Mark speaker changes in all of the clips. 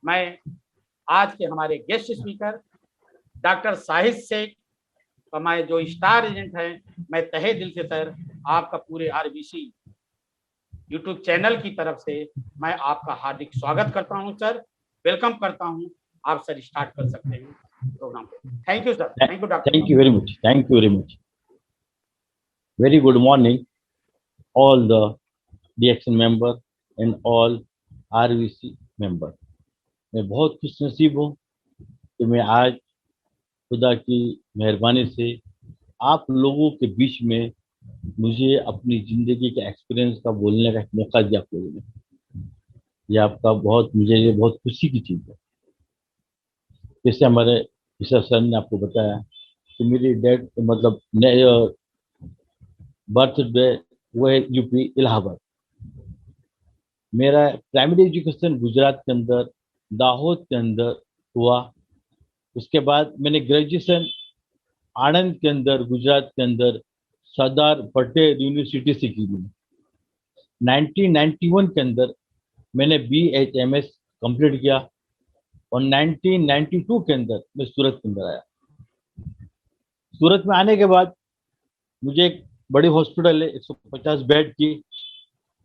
Speaker 1: मैं आज के हमारे guest speaker doctor Sahid Sheikh, हमारे जो स्टार एजेंट हैं, मैं तहे दिल से सर आपका पूरे आरबीसी यूट्यूब चैनल की तरफ से मैं आपका हार्दिक स्वागत करता हूं सर, वेलकम करता हूं। आप सर स्टार्ट कर सकते हैं प्रोग्राम को। Thank you sir. Thank you doctor.
Speaker 2: Thank you very much. Thank you very much. Very good morning, all the DXN member and all RVC member. मैं बहुत खुश नसीब हूँ कि मैं आज खुदा की मेहरबानी से आप लोगों के बीच में मुझे अपनी ज़िंदगी के एक्सपीरियंस का बोलने का एक मौका दिया आप लोगों ने। ये आपका मुझे ये बहुत खुशी की चीज़ है। जैसे हमारे ईशर सर ने आपको बताया कि मेरी डेट मतलब बर्थडे वो है यूपी इलाहाबाद। मेरा प्राइमरी एजुकेशन गुजरात के अंदर दाहोद के अंदर हुआ। उसके बाद मैंने ग्रेजुएशन आनंद के अंदर गुजरात के अंदर सरदार पटेल यूनिवर्सिटी से की थी। 1991 के अंदर मैंने BHMS कंप्लीट किया और 1992 के अंदर मैं सूरत के अंदर आया। सूरत में आने के बाद मुझे एक बड़ी हॉस्पिटल है 150 बेड की,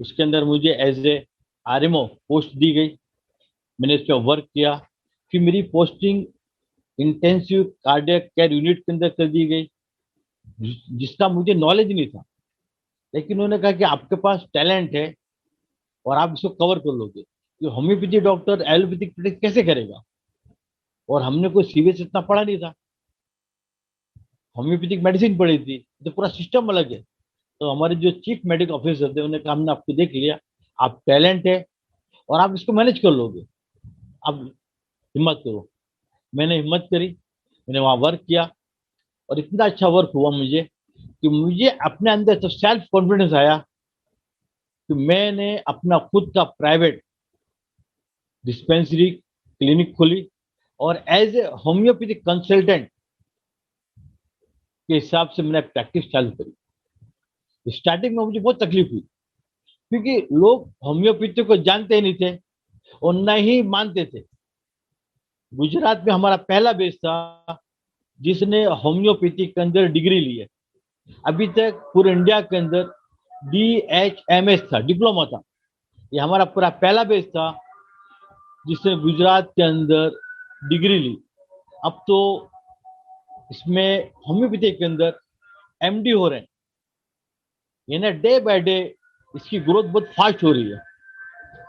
Speaker 2: उसके अंदर मुझे एज ए RMO पोस्ट दी गई। मैंने इस पर वर्क किया। फिर मेरी posting intensive cardiac care unit के अंदर कर दी गई, जिसका मुझे नॉलेज नहीं था, लेकिन उन्होंने कहा कि आपके पास टैलेंट है और आप इसको कवर कर लोगे। कि होम्योपैथी डॉक्टर एलोपैथिक प्रैक्टिस कैसे करेगा, और हमने कोई सीरियस इतना पढ़ा नहीं था। होम्योपैथिक मेडिसिन पढ़ी थी, तो पूरा सिस्टम अलग है। तो हमारे जो चीफ मेडिकल ऑफिसर थे उन्होंने कहा हमने आपको देख लिया, आप टैलेंट है और आप इसको मैनेज कर लोगे, आप हिम्मत करो। मैंने हिम्मत करी, मैंने वहाँ वर्क किया और इतना अच्छा वर्क हुआ मुझे कि मुझे अपने अंदर तो सेल्फ कॉन्फिडेंस आया कि मैंने अपना खुद का प्राइवेट डिस्पेंसरी क्लिनिक खोली और एज ए होम्योपैथिक कंसल्टेंट के हिसाब से मैंने प्रैक्टिस चालू करी। स्टार्टिंग में मुझे बहुत तकलीफ हुई क्योंकि लोग होम्योपैथी को जानते ही नहीं थे और न ही मानते थे। गुजरात में हमारा पहला बेच था जिसने होम्योपैथी के अंदर डिग्री ली है। अभी तक पूरे इंडिया के अंदर DHMS था, डिप्लोमा था। ये हमारा पूरा पहला बेच था जिसने गुजरात के अंदर डिग्री ली। अब तो इसमें होम्योपैथी के अंदर MD हो रहे हैं। यानी डे बाय डे इसकी ग्रोथ बहुत फास्ट हो रही है।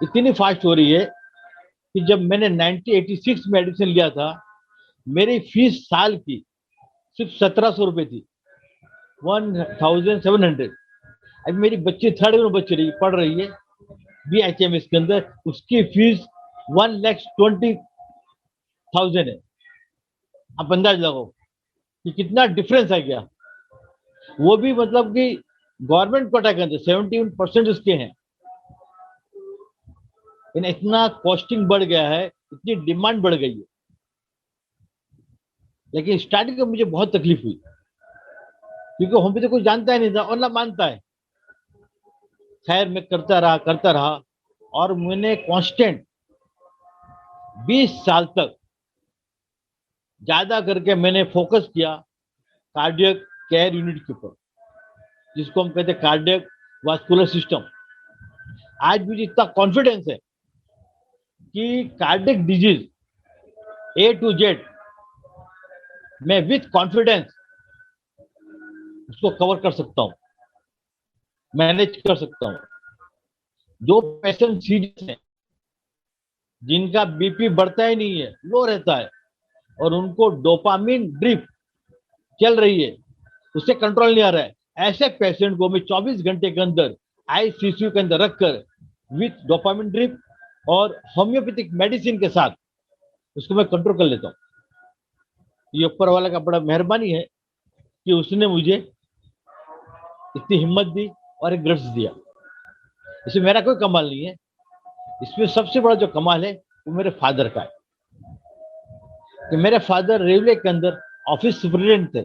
Speaker 2: इतनी फास्ट हो रही है कि जब मैंने 1986 में एडमिशन लिया था, मेरी फीस साल की सिर्फ 1700 रुपये थी, 1700। अभी मेरी बच्ची थर्ड में पढ़ रही है BHMS के अंदर, उसकी फीस 1,20,000 है। आप अंदाज लगाओ कि कितना डिफरेंस आ गया। वो भी मतलब कि गवर्नमेंट कोटा के अंदर 71% उसके हैं। इतना कॉस्टिंग बढ़ गया है, इतनी डिमांड बढ़ गई है। लेकिन स्टार्टिंग में मुझे बहुत तकलीफ हुई क्योंकि हम भी तो कोई जानता ही नहीं था और ना मानता है। खैर मैं करता रहा और मैंने कांस्टेंट 20 साल तक ज्यादा करके मैंने फोकस किया कार्डियक केयर यूनिट के ऊपर, जिसको हम कहते हैं कार्डियक वास्कुलर सिस्टम। आज मुझे इतना कॉन्फिडेंस है कि cardiac disease A to Z मैं विथ कॉन्फिडेंस उसको कवर कर सकता हूं, मैनेज कर सकता हूं। जो पेशेंट सीरियस है, जिनका BP बढ़ता ही नहीं है, लो रहता है, और उनको डोपामिन ड्रिप चल रही है, उससे कंट्रोल नहीं आ रहा है, ऐसे पेशेंट को मैं 24 घंटे के अंदर ICU के अंदर रखकर विथ डोपामिन ड्रिप और होम्योपैथिक मेडिसिन के साथ उसको मैं कंट्रोल कर लेता हूँ। ये ऊपर वाला का बड़ा मेहरबानी है कि उसने मुझे इतनी हिम्मत दी और एक गट्स दिया। इसमें मेरा कोई कमाल नहीं है, इसमें सबसे बड़ा जो कमाल है वो मेरे फादर का है कि मेरे फादर रेलवे के अंदर ऑफिस सुपरिटेंडेंट थे।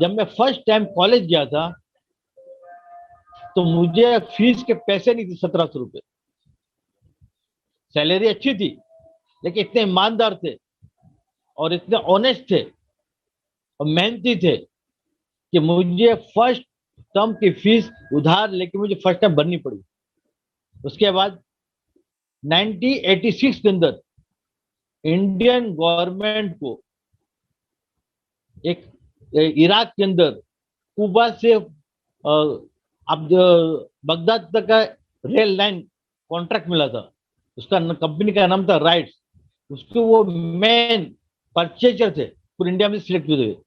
Speaker 2: जब मैं फर्स्ट टाइम कॉलेज गया था तो मुझे फीस के पैसे नहीं थे, 1700 रुपये। सैलरी अच्छी थी, लेकिन इतने ईमानदार थे और इतने ऑनेस्ट थे और मेहनती थे कि मुझे फर्स्ट टर्म की फीस उधार लेके मुझे फर्स्ट टाइम भरनी पड़ी। उसके बाद 1986 के अंदर इंडियन गवर्नमेंट को एक इराक के अंदर कुबा से अब बगदाद तक का रेल लाइन कॉन्ट्रैक्ट मिला था। उसका कंपनी का नाम था राइट्स। उसके वो मेन परचेजर थे, पूरे इंडिया में सिलेक्ट हुए थे।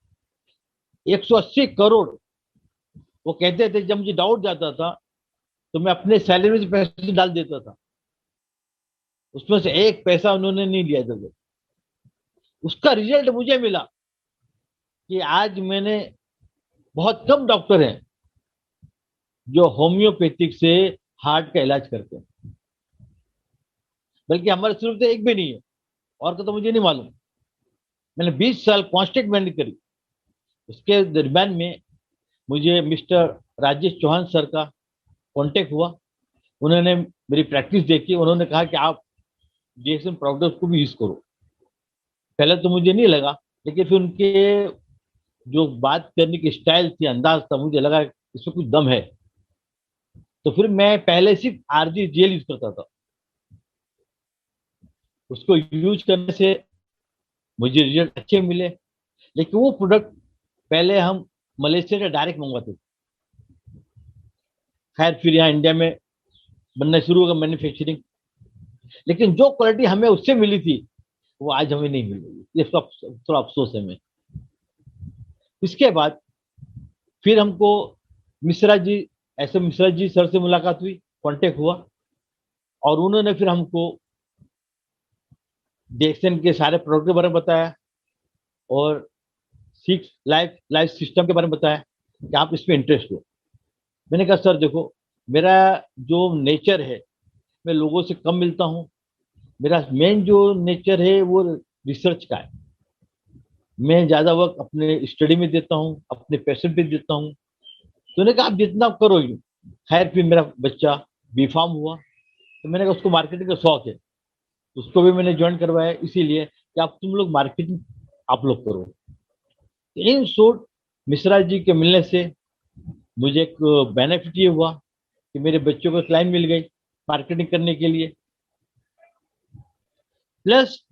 Speaker 2: 180 करोड़। वो कहते थे जब मुझे डाउट जाता था तो मैं अपने सैलरी में पैसे डाल देता था, उसमें से एक पैसा उन्होंने नहीं लिया था। उसका रिजल्ट मुझे मिला कि आज मैंने, बहुत कम डॉक्टर हैं जो होम्योपैथिक से हार्ट का इलाज करते हैं, बल्कि हमारे सिर्फ तो एक भी नहीं है, और का तो मुझे नहीं मालूम। मैंने 20 साल कांस्टेंट मेहनत करी। उसके दरम्यान में मुझे मिस्टर राजेश चौहान सर का कांटेक्ट हुआ। उन्होंने मेरी प्रैक्टिस देखी, उन्होंने कहा कि आप जेसन प्रोडक्ट को भी यूज करो। पहले तो मुझे नहीं लगा, लेकिन फिर उनके जो बात करने की स्टाइल थी, अंदाज था, मुझे लगा इसमें कुछ दम है। तो फिर मैं पहले सिर्फ आरजी जेल यूज करता था। उसको यूज करने से मुझे रिजल्ट अच्छे मिले, लेकिन वो प्रोडक्ट पहले हम मलेशिया से डायरेक्ट मंगवाते थे। खैर फिर यहाँ इंडिया में बनना शुरू होगा मैन्युफैक्चरिंग, लेकिन जो क्वालिटी हमें उससे मिली थी वो आज हमें नहीं मिल रही। ये थोड़ा अफसोस है। मैं इसके बाद फिर हमको मिश्रा जी, ऐसे मिश्रा जी सर से मुलाकात हुई, कांटेक्ट हुआ, और उन्होंने फिर हमको डेक्सन के सारे प्रोडक्ट के बारे में बताया और सिक्स लाइफ सिस्टम के बारे में बताया कि आप इसमें इंटरेस्ट हो। मैंने कहा सर देखो, मेरा जो नेचर है, मैं लोगों से कम मिलता हूँ। मेरा मेन जो नेचर है वो रिसर्च का है। मैं ज्यादा वक्त अपने स्टडी में देता हूँ, अपने पैशन पे देता हूँ। तो उन्होंने कहा आप जितना करो यूँ। खैर फिर मेरा बच्चा बीफार्म हुआ, तो मैंने कहा उसको मार्केटिंग का शौक है, उसको भी मैंने ज्वाइन करवाया इसीलिए कि आप तुम लोग मार्केटिंग आप लोग करो। इन शॉर्ट, मिश्रा जी के मिलने से मुझे एक बेनिफिट ये हुआ कि मेरे बच्चों को क्लाइंट मिल गई मार्केटिंग करने के लिए। प्लस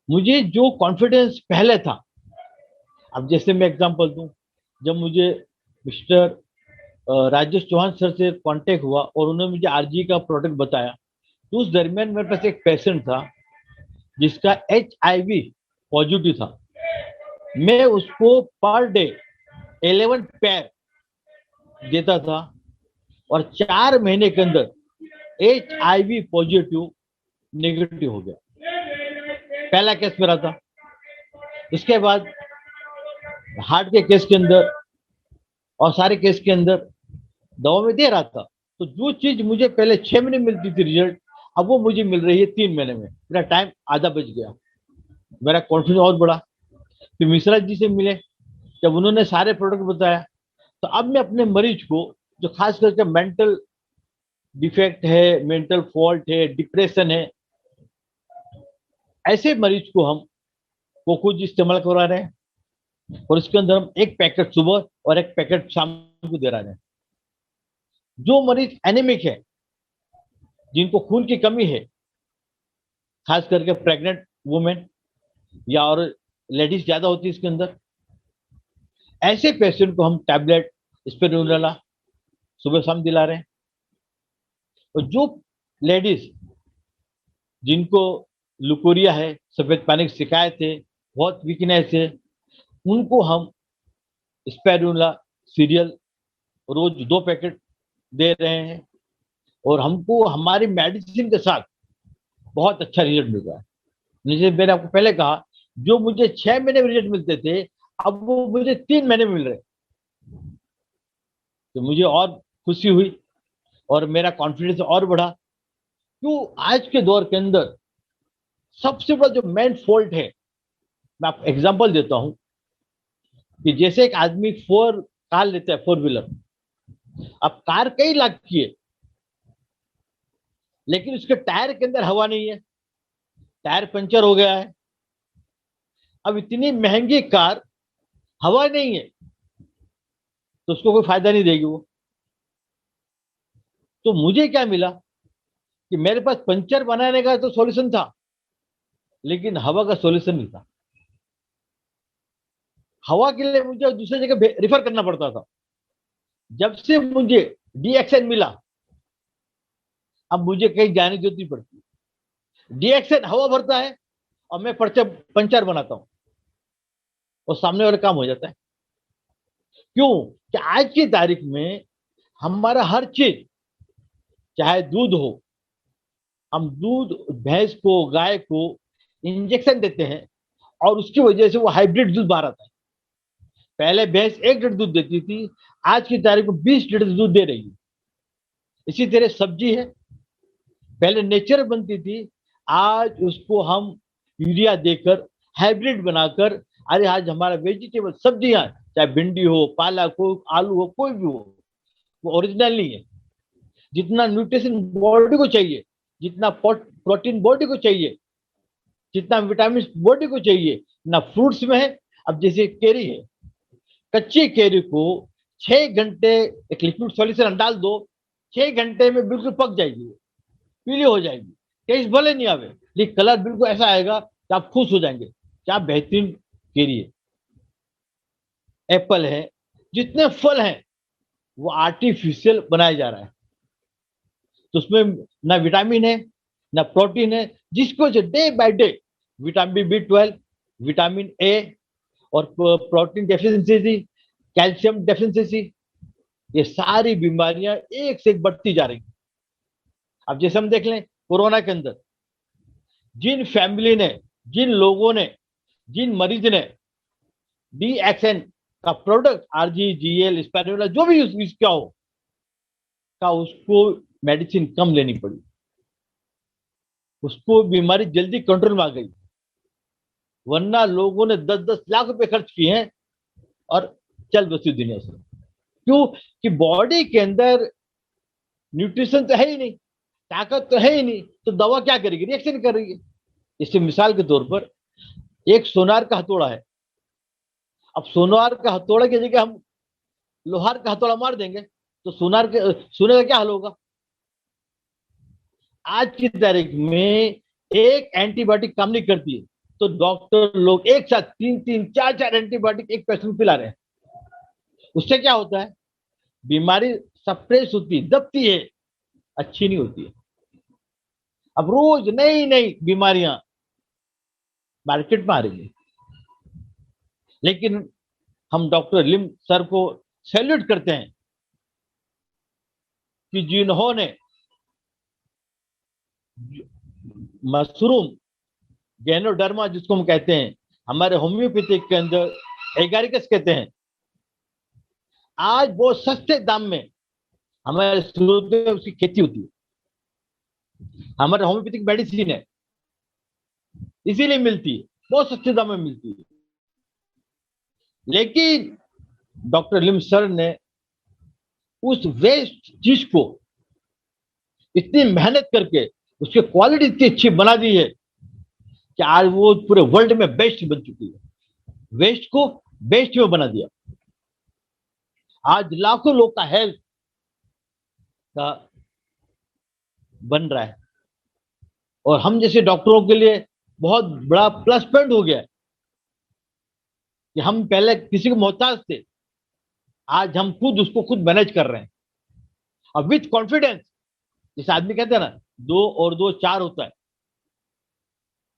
Speaker 2: मुझे जो कॉन्फिडेंस पहले था, अब जैसे मैं एग्जांपल दूं, जब मुझे मिस्टर राजेश चौहान सर से कांटेक्ट हुआ और उन्होंने मुझे आरजी का प्रोडक्ट बताया, तो उस दरमियान मेरे पास एक पेशेंट था जिसका HIV पॉजिटिव था। मैं उसको पर डे 11 पैर देता था और 4 महीने के अंदर HIV पॉजिटिव नेगेटिव हो गया। पहला केस मेरा था। इसके बाद हार्ट के केस के अंदर और सारे केस के अंदर दवा में दे रहा था। तो जो चीज मुझे पहले 6 महीने मिलती थी रिजल्ट, अब वो मुझे मिल रही है 3 महीने में। मेरा टाइम आधा बच गया, मेरा कॉन्फिडेंस और बढ़ा। फिर मिश्रा जी से मिले, जब उन्होंने सारे प्रोडक्ट बताया, तो अब मैं अपने मरीज को, जो खास करके मेंटल डिफेक्ट है, मेंटल फॉल्ट है, डिप्रेशन है, ऐसे मरीज को हम कोकोज इस्तेमाल करवा रहे हैं और इसके अंदर हम एक पैकेट सुबह और एक पैकेट शाम को दे रहे हैं। जो मरीज एनीमिक है, जिनको खून की कमी है, खास करके प्रेग्नेंट वुमेन या और लेडीज ज्यादा होती है इसके अंदर, ऐसे पेशेंट को हम टैबलेट स्पिरुलिना सुबह शाम दिला रहे हैं। और जो लेडीज जिनको लुकोरिया है, सफेद पानी की शिकायत है, बहुत वीकनेस है, उनको हम स्पिरुलिना सीरियल रोज 2 पैकेट दे रहे हैं और हमको हमारी मेडिसिन के साथ बहुत अच्छा रिजल्ट मिल रहा है। जैसे मैंने आपको पहले कहा, जो मुझे 6 महीने में रिजल्ट मिलते थे, अब वो मुझे 3 महीने में मिल रहे। तो मुझे और खुशी हुई और मेरा कॉन्फिडेंस और बढ़ा। क्यों? आज के दौर के अंदर सबसे बड़ा जो मेन फॉल्ट है, मैं आपको एग्जांपल देता हूं कि जैसे एक आदमी कार लेता है, 4 व्हीलर। अब कार कई लाख की है, लेकिन उसके टायर के अंदर हवा नहीं है, टायर पंचर हो गया है। अब इतनी महंगी कार, हवा नहीं है तो उसको कोई फायदा नहीं देगी वो। तो मुझे क्या मिला कि मेरे पास पंचर बनाने का तो सॉल्यूशन था, लेकिन हवा का सॉल्यूशन नहीं था। हवा के लिए मुझे दूसरी जगह रिफर करना पड़ता था। जब से मुझे डीएक्सएन मिला, अब मुझे कहीं जाने की जरूरत नहीं पड़ती। डीएक्सएन हवा भरता है और मैं पंचर बनाता हूं और सामने वाला काम हो जाता है। क्यों? कि आज की तारीख में हमारा हर चीज, चाहे दूध हो, हम दूध भैंस को, गाय को इंजेक्शन देते हैं और उसकी वजह से वो हाइब्रिड दूध बाहर आता है। पहले भैंस 1 लीटर दूध देती थी, आज की तारीख में 20 लीटर दूध दे रही है। इसी तरह सब्जी है, पहले नेचुरल बनती थी, आज उसको हम यूरिया देकर हाइब्रिड बनाकर, अरे आज हमारा वेजिटेबल सब्जियां, चाहे भिंडी हो, पालक हो, आलू हो, कोई भी हो, वो ओरिजिनल नहीं है। जितना न्यूट्रिशन बॉडी को चाहिए, जितना प्रोटीन बॉडी को चाहिए, जितना विटामिन बॉडी को चाहिए, ना फ्रूट्स में है। अब जैसे केरी है, कच्ची केरी को 6 घंटे एक लिक्विड सॉल्यूशन डाल दो, 6 घंटे में बिल्कुल पक जाएगी, पीली हो जाएगी। टेस्ट भले नहीं आवे, लेकिन कलर बिल्कुल ऐसा आएगा कि आप खुश हो जाएंगे। क्या बेहतरीन केरी है। एप्पल है, जितने फल हैं वो आर्टिफिशियल बनाया जा रहा है, तो उसमें ना विटामिन है ना प्रोटीन है, जिसको वजह day by day vitamin B12, vitamin A और प्रोटीन डेफिशिएंसी, कैल्शियम डेफिशिएंसी, ये सारी बीमारियां एक से एक बढ़ती जा रही। अब जैसे हम देख लें कोरोना के अंदर, जिन फैमिली ने, जिन लोगों ने, जिन मरीज ने डीएक्सएन का प्रोडक्ट RGGL स्पाइरुलिना जो भी यूज किया हो, का उसको मेडिसिन कम लेनी पड़ी, उसको बीमारी जल्दी कंट्रोल में आ गई। वरना लोगों ने 10-10 लाख रुपए खर्च किए हैं और चल बसी दुनिया से। क्यों? कि बॉडी के अंदर न्यूट्रिशन तो है ही नहीं, ताकत तो है ही नहीं, तो दवा क्या करेगी? रिएक्शन कर रही है। इससे मिसाल के तौर पर एक सोनार का हथौड़ा है, अब सोनार का हथौड़ा की जगह हम लोहार का हथौड़ा मार देंगे तो सोने का क्या हाल होगा? आज की तारीख में एक एंटीबायोटिक काम नहीं करती है, तो डॉक्टर लोग एक साथ 3-3, 4-4 एंटीबायोटिक एक पेशेंट को पिला रहे हैं। उससे क्या होता है? बीमारी सप्रेस होती है, दबती है, अच्छी नहीं होती है। अब रोज नई नई बीमारियां मार्केट में आ रही है, लेकिन हम डॉक्टर लिम सर को सैल्यूट करते हैं कि जिन्होंने मशरूम गैनोडर्मा, जिसको हम कहते हैं हमारे होम्योपैथिक के अंदर एगारिकस कहते हैं, आज बहुत सस्ते दाम में हमारे सूरत में उसकी खेती होती है। हमारे होम्योपैथिक मेडिसिन है, इसीलिए मिलती है, बहुत सस्ते दाम में मिलती है। लेकिन डॉक्टर लिम सर ने उस वेस्ट चीज को इतनी मेहनत करके उसकी क्वालिटी इतनी अच्छी बना दी है कि आज वो पूरे वर्ल्ड में बेस्ट बन चुकी है। वेस्ट को बेस्ट में बना दिया। आज लाखों लोग का हेल्थ का बन रहा है और हम जैसे डॉक्टरों के लिए बहुत बड़ा प्लस पॉइंट हो गया है कि हम पहले किसी को मोहताज थे, आज हम खुद उसको खुद मैनेज कर रहे हैं और विथ कॉन्फिडेंस। जैसे आदमी कहते हैं ना 2 और 2 4 होता है,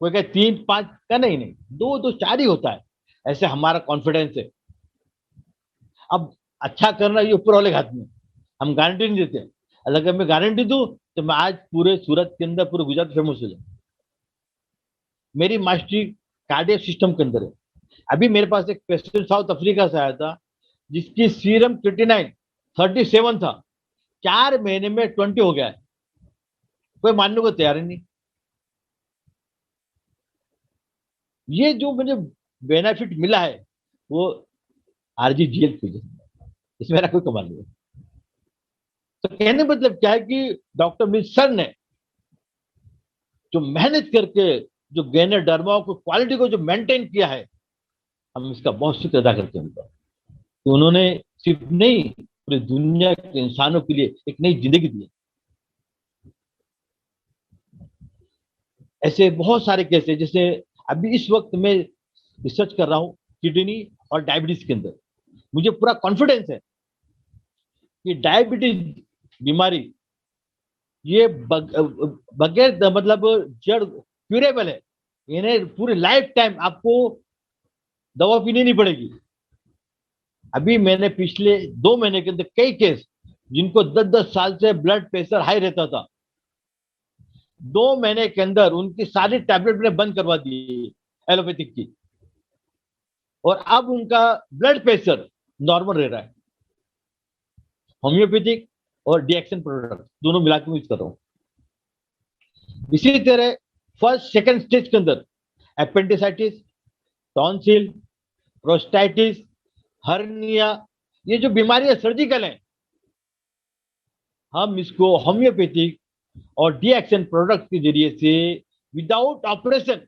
Speaker 2: कोई कहते 3 5 का नहीं, 2 2 4 ही होता है। ऐसे हमारा कॉन्फिडेंस है। अब अच्छा करना ये ऊपर वाले के हाथ में, हम गारंटी नहीं देते। अगर मैं गारंटी दूं तो मैं आज पूरे सूरत के अंदर, पूरे गुजरात फेमस हो जाऊं। मेरी मास्टरी कार्डियक सिस्टम के अंदर है। अभी मेरे पास एक पेशेंट साउथ अफ्रीका से आया था, जिसकी सीरम क्रिएटिनिन 37 था, 4 महीने में 20 हो गया है। कोई मानने को तैयार ही नहीं। ये जो मुझे बेनिफिट मिला है वो RGGL की वजह से, इसमें मेरा कोई कमाल नहीं है। तो कहने मतलब क्या है कि डॉक्टर मिश्र ने जो मेहनत करके जो गैनर डर्मा को क्वालिटी को जो मेंटेन किया है, हम इसका बहुत शुक्र अदा करते हैं उनका। तो उन्होंने सिर्फ नहीं, पूरी दुनिया के इंसानों के लिए एक नई जिंदगी दी। ऐसे बहुत सारे केस है, जैसे अभी इस वक्त मैं रिसर्च कर रहा हूँ किडनी और डायबिटीज के अंदर। मुझे पूरा कॉन्फिडेंस है कि डायबिटीज बीमारी ये बगैर मतलब जड़ क्यूरेबल है। इन्हें पूरी लाइफ टाइम आपको दवा पीनी नहीं पड़ेगी। अभी मैंने पिछले 2 महीने के अंदर कई केस जिनको 10-10 साल से ब्लड प्रेशर हाई रहता था, 2 महीने के अंदर उनकी सारी टैबलेट मैंने बंद करवा दी एलोपैथिक की, और अब उनका ब्लड प्रेशर नॉर्मल रह रहा है। होम्योपैथिक और डीएक्शन प्रोडक्ट दोनों मिला के यूज कर रहा हूं। इसी तरह फर्स्ट सेकंड स्टेज के अंदर एपेंडिसाइटिस, टॉन्सिल, प्रोस्टाइटिस, हर्निया, ये जो बीमारियां सर्जिकल हैं, हम इसको होम्योपैथिक और डीएक्शन प्रोडक्ट के जरिए से विदाउट ऑपरेशन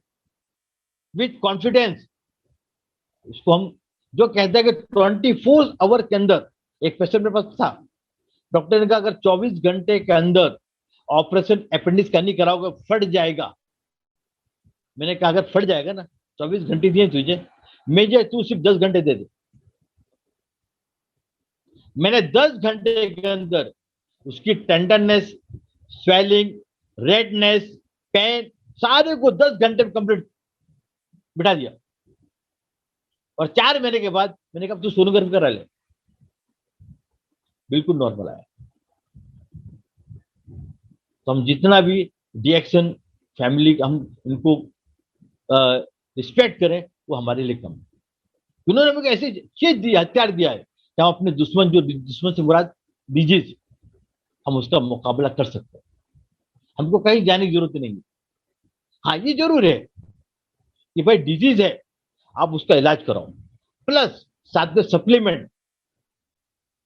Speaker 2: विथ कॉन्फिडेंस, इसको हम जो कहते हैं कि 24 आवर के अंदर, एक पेशेंट मेरे पास था, डॉक्टर ने कहा अगर 24 घंटे के अंदर ऑपरेशन अपेंडिक्स का नहीं कराओगे फट जाएगा। मैंने कहा अगर फट जाएगा ना, 24 घंटे दिए तुझे, मुझे तू सिर्फ 10 घंटे दे दे। मैंने 10 घंटे के अंदर उसकी टेंडरनेस, स्वेलिंग, रेडनेस, पेन सारे को 10 घंटे में कंप्लीट बिठा दिया। और 4 महीने के बाद मैंने कहा तू सोनोग्राफी करा ले, बिल्कुल नॉर्मल आया। तो हम जितना भी डीएक्शन फैमिली हम इनको रिस्पेक्ट करें वो हमारे लिए कम है। उन्होंने मुझे ऐसी चीज दी, हथियार दिया है कि हम अपने दुश्मन से मुराद डिजीज, हम उसका मुकाबला कर सकते हैं। हमको कहीं जाने की जरूरत नहीं है। हाँ ये जरूर है कि भाई डिजीज है, आप उसका इलाज कराओ, प्लस साथ में सप्लीमेंट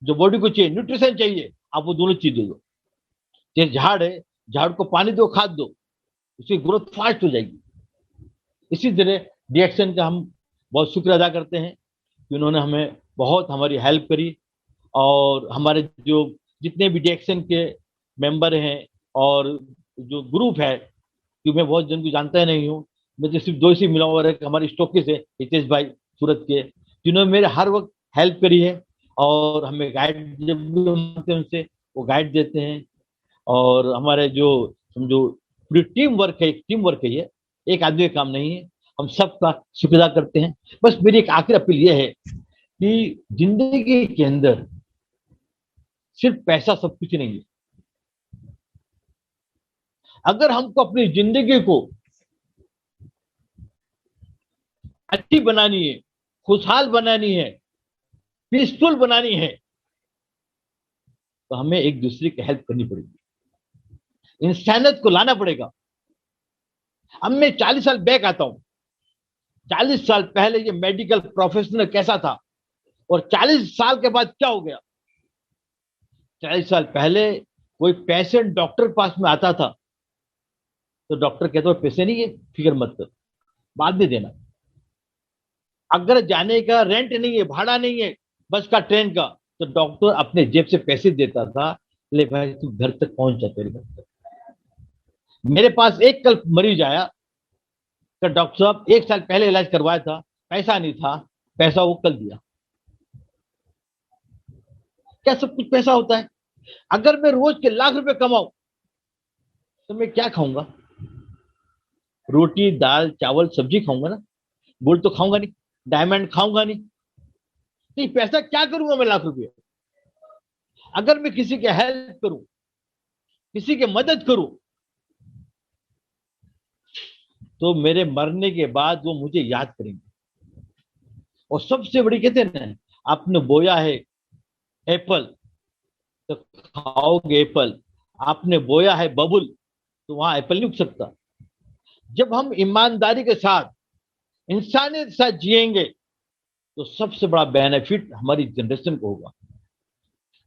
Speaker 2: जो बॉडी को चाहिए, न्यूट्रिशन चाहिए, आप वो दोनों चीज दे दो। जैसे झाड़ है, झाड़ को पानी दो, खाद दो, उसकी ग्रोथ फास्ट हो जाएगी। इसी तरह डीएक्शन का हम बहुत शुक्र अदा करते हैं कि उन्होंने हमें बहुत हमारी हेल्प करी। और हमारे जो जितने भी डीएक्शन के मेंबर हैं और जो ग्रुप है, क्योंकि मैं बहुत जन को जानता ही नहीं हूँ, मैं तो सिर्फ 2 ही मिला हुआ है, हमारे स्टॉकिस्ट है हितेश भाई सूरत के, जिन्होंने मेरे हर वक्त हेल्प करी है और हमें गाइड जब भी मांगते हैं उनसे वो गाइड देते हैं। और हमारे जो समझो पूरी टीम वर्क है, एक टीम वर्क है, ये एक आदमी का काम नहीं है, हम सबका शुक्र अदा करते हैं। बस मेरी एक आखिरी अपील ये है कि जिंदगी के अंदर सिर्फ पैसा सब कुछ नहीं है। अगर हमको अपनी जिंदगी को अच्छी बनानी है, खुशहाल बनानी है, पीसफुल बनानी है, तो हमें एक दूसरे की हेल्प करनी पड़ेगी, इंसानियत को लाना पड़ेगा। अब मैं 40 साल बैक आता हूं, 40 साल पहले ये मेडिकल प्रोफेशनल कैसा था और 40 साल के बाद क्या हो गया। 40 साल पहले कोई पेशेंट डॉक्टर पास में आता था तो डॉक्टर कहता है पैसे नहीं है, फिक्र मत कर, बाद में देना। अगर जाने का रेंट नहीं है, भाड़ा नहीं है बस का, ट्रेन का, तो डॉक्टर अपने जेब से पैसे देता था, ले भाई तू घर तक पहुंच जा, तेरे घर तक। मेरे पास एक कल मरीज आया तो डॉक्टर साहब 1 साल पहले इलाज करवाया था, पैसा नहीं था, पैसा वो कल दिया। क्या सब कुछ पैसा होता है? अगर मैं रोज के लाख रुपए कमाऊं तो मैं क्या खाऊंगा? रोटी, दाल, चावल, सब्जी खाऊंगा ना, गोल्ड तो खाऊंगा नहीं, डायमंड खाऊंगा नहीं। नहीं, पैसा क्या करूंगा मैं लाख रुपये? अगर मैं किसी की हेल्प करूं, किसी की मदद करूं, तो मेरे मरने के बाद वो मुझे याद करेंगे। और सबसे बड़ी कहते हैं ना, आपने बोया है एप्पल तो खाओगे एप्पल, आपने बोया है बबुल तो वहां एप्पल नहीं उग सकता। जब हम ईमानदारी के साथ, इंसानियत के साथ जिएंगे तो सबसे बड़ा बेनिफिट हमारी जनरेशन को होगा।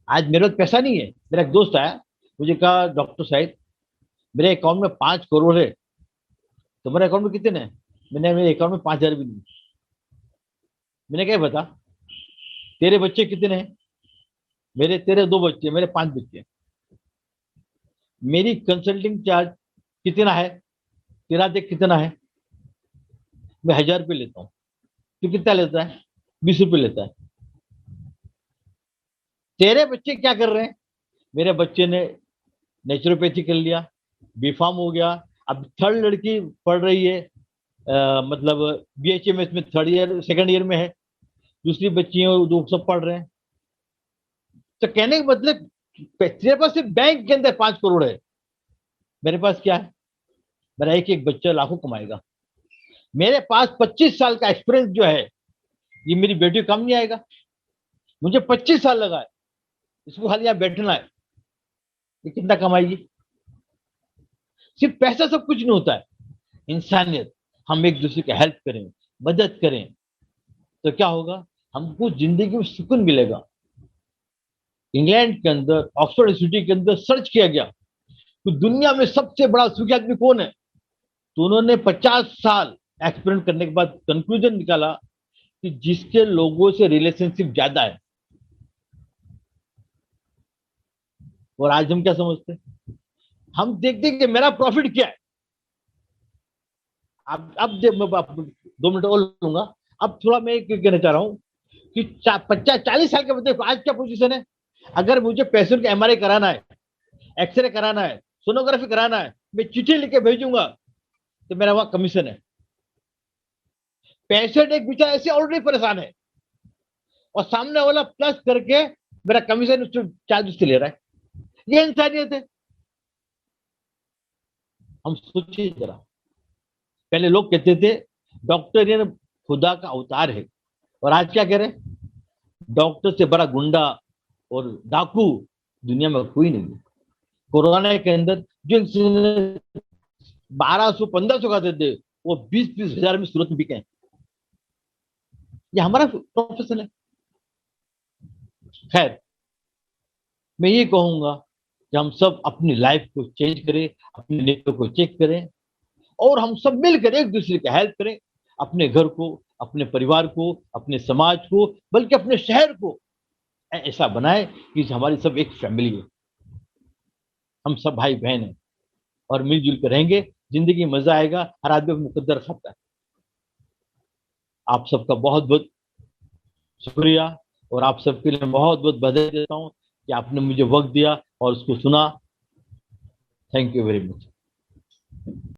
Speaker 2: आज मेरे पास पैसा नहीं है, मेरा एक दोस्त आया, मुझे कहा डॉक्टर साहब मेरे अकाउंट में 5 करोड़ है, तुम्हारे अकाउंट में कितने हैं? मेरे अकाउंट में 5,000 भी नहीं। मैंने क्या बता, तेरे बच्चे कितने हैं? तेरे 2 बच्चे, मेरे 5 बच्चे। मेरी कंसल्टिंग चार्ज कितना है? तेरा देख कितना है? मैं 1,000 रुपये लेता हूँ। तू कितना लेता है? 20 रुपये लेता है। तेरे बच्चे क्या कर रहे हैं? मेरे बच्चे ने नेचुरोपैथी कर लिया, बीफार्म हो गया, अब थर्ड लड़की पढ़ रही है, मतलब BHMS में 3rd ईयर 2nd ईयर में है, दूसरी बच्ची है वो सब पढ़ रहे हैं। तो कहने का मतलब, तेरे पास सिर्फ बैंक के अंदर 5 करोड़ है, मेरे पास क्या है? मेरा एक एक बच्चा लाखों कमाएगा। मेरे पास 25 साल का एक्सपीरियंस जो है, ये मेरी बेटी को कम नहीं आएगा। मुझे 25 साल लगा है, इसको खाली यहाँ बैठना है। ये कितना कमाएगी? सिर्फ पैसा सब कुछ नहीं होता है, इंसानियत। हम एक दूसरे की हेल्प करें, मदद करें, तो क्या होगा? हमको जिंदगी में सुकून मिलेगा। इंग्लैंड के अंदर, ऑक्सफोर्ड सिटी के अंदर सर्च किया गया तो दुनिया में सबसे बड़ा सुखी आदमी कौन है? तो उन्होंने 50 साल एक्सपेरिमेंट करने के बाद कंक्लूजन निकाला कि जिसके लोगों से रिलेशनशिप ज्यादा है। और आज हम क्या समझते हैं? हम देखते हैं कि मेरा प्रॉफिट क्या है। अब मैं 2 मिनट और लूंगा। अब थोड़ा मैं कहना चाह रहा हूँ कि 50-40 साल के बच्चे आज क्या पोजीशन है? अगर मुझे पैसों का MRI कराना है, एक्सरे कराना है, सोनोग्राफी कराना है, मैं चिट्ठी लिख के भेजूंगा तो मेरा वहां कमीशन है। पेशेंट एक बेचारा ऐसे ऑलरेडी परेशान है और सामने वाला प्लस करके मेरा कमीशन उससे चार्ज उससे ले रहा है। ये इंसानियत है। हम सोचिए जरा, पहले लोग कहते थे डॉक्टर ये खुदा का अवतार है, और आज क्या कह रहे हैं? डॉक्टर से बड़ा गुंडा और डाकू दुनिया में कोई नहीं है। कोरोना के अंदर जो 1200-1500 खाते थे, वो 20-20 हजार में सूरत में बिके हैं। ये हमारा प्रोफेशन है। खैर, मैं ये कहूंगा कि हम सब अपनी लाइफ को चेंज करें, अपने नेचर को चेक करें, और हम सब मिलकर एक दूसरे की हेल्प करें। अपने घर को, अपने परिवार को, अपने समाज को, बल्कि अपने शहर को ऐसा बनाए कि हमारी सब एक फैमिली है। हम सब भाई बहन हैं और मिलजुल कर रहेंगे, जिंदगी में मजा आएगा। हर आदमी अपना मुकद्दर खाता है। आप सबका बहुत बहुत शुक्रिया, और आप सबके लिए बहुत बहुत बधाई देता हूँ कि आपने मुझे वक्त दिया और उसको सुना। Thank you very much.